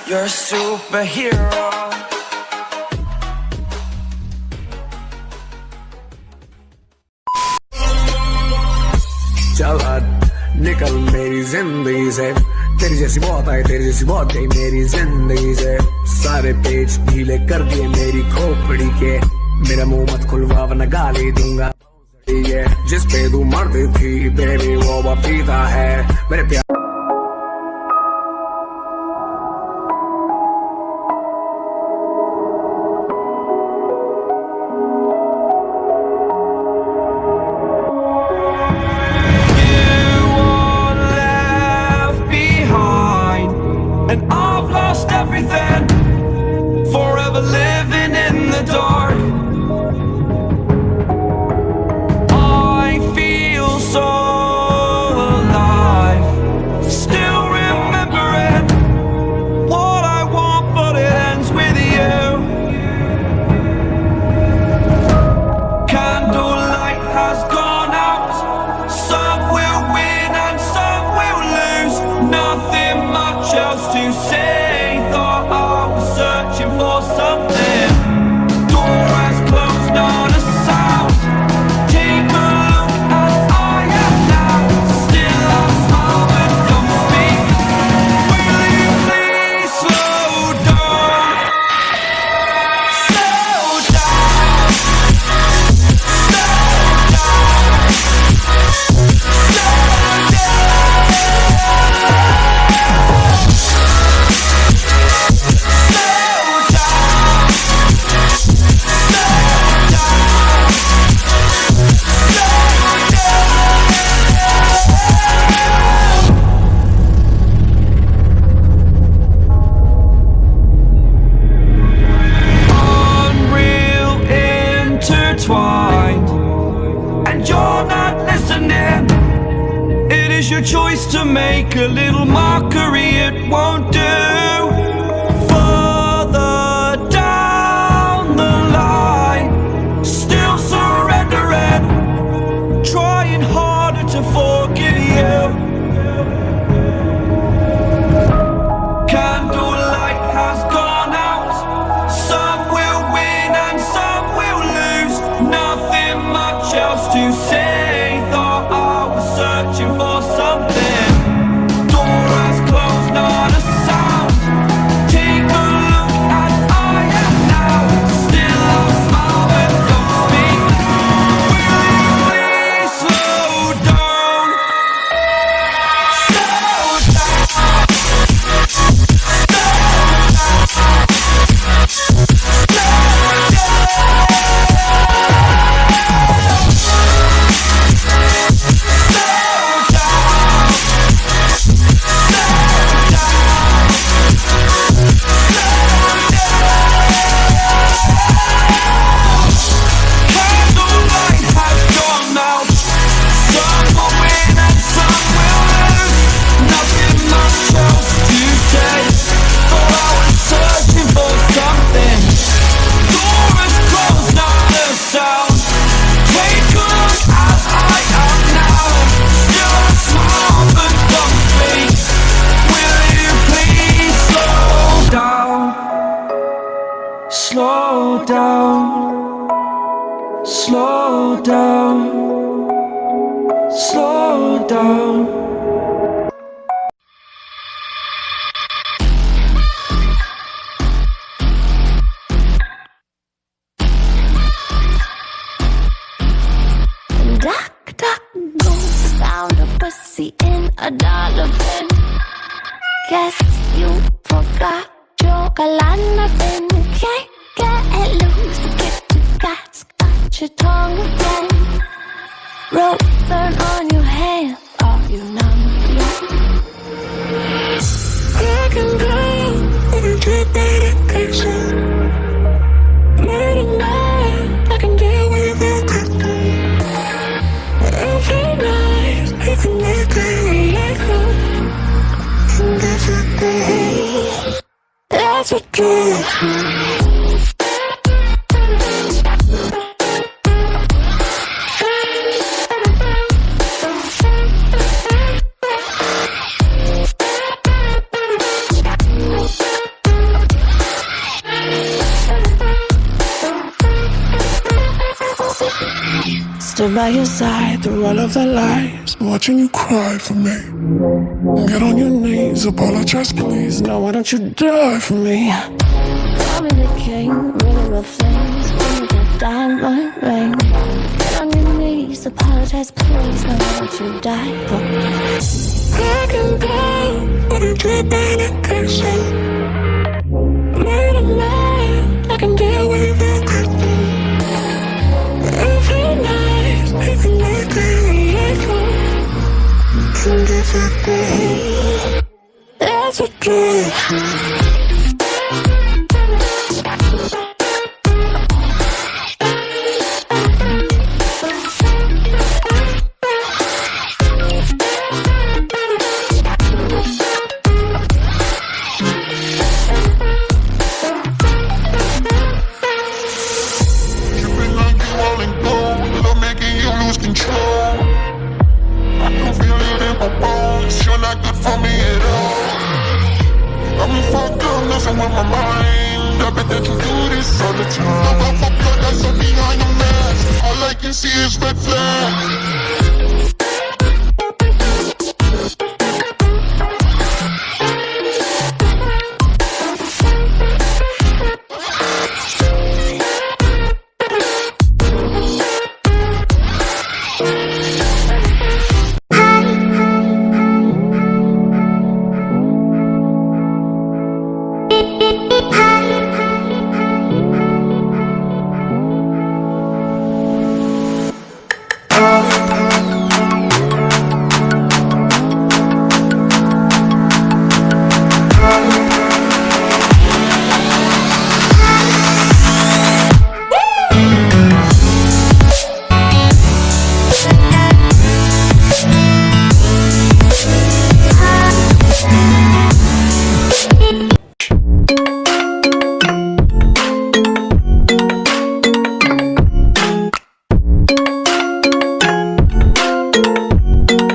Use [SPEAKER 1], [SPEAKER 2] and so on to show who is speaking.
[SPEAKER 1] You're a superhero.
[SPEAKER 2] चल निकल मेरी जिंदगी से, तेरी जैसी बहुत आई, तेरी जैसी बहुत गई मेरी जिंदगी से। सारे पेज ढीले कर दिए मेरी खोपड़ी के, मेरा मुंह मत खुलवा वरना गाली दूंगा। ये जिस पे तू मरती थी बेबी वो पपीता है मेरे प्यार।
[SPEAKER 1] And I've lost everything, forever living in the dark. I feel so alive, still remembering what I want, but it ends with you. Candlelight has gone out, some will win and some will lose. Nothing much else to say. Thought I was searching for something. Door has closed, not a sound. Take a look as I am now. Still I smile but don't speak. Will you please slow down? Slow down. Slow down. Slow and you're not listening. It is your choice to make a little mockery, it won't do. Further down the line, still surrendering, trying harder to forgive you. Candlelight has gone out, some will win and some will lose. Nothing much else to say. Thought I was searching for something. Door has closed, not a sound. Take a look as I am now. Still I smile but don't speak. Will you please slow down? Slow down. Slow down, slow down, slow down.
[SPEAKER 3] Duck, duck, goose, found a pussy in a dollar bin. Guess you forgot your galana bin. Can't get loose, get your guts, got your tongue again. Rope burn on your hand, are you numb? I can go and get that attention. Morning night, I can deal with it. Every night, I can make it like her. And that's what that's what kills me.
[SPEAKER 4] stood by your side through all of the lies, watching you cry for me. Get on your knees, apologize please. Now why don't you die for me?
[SPEAKER 3] Tell me the king, really real things. Give me that diamond ring. Get on your knees, apologize please. Now why don't you die for me?
[SPEAKER 4] I can go, but you keep medication. Made a man, I can deal with everything. Every night, even like and difficult. That's a truth.
[SPEAKER 3] Hi.